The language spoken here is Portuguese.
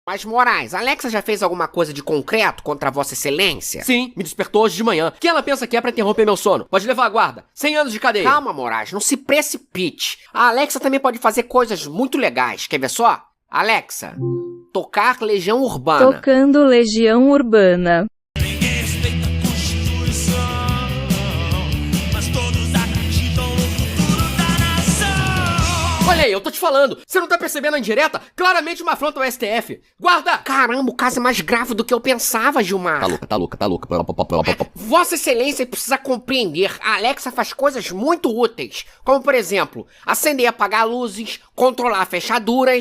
Mas, Moraes, a Alexa já fez alguma coisa de concreto contra Vossa Excelência? Sim, me despertou hoje de manhã. O que ela pensa que é pra interromper meu sono? Pode levar a guarda. 100 anos de cadeia. Calma, Moraes, não se precipite. A Alexa também pode fazer coisas muito legais. Quer ver só? Alexa, tocar Legião Urbana. Tocando Legião Urbana. Olha aí, eu tô te falando. Você não tá percebendo a indireta? Claramente uma afronta ao STF. Guarda! Caramba, o caso é mais grave do que eu pensava, Gilmar. Tá louca. Vossa Excelência precisa compreender, a Alexa faz coisas muito úteis, como por exemplo, acender e apagar luzes, controlar fechaduras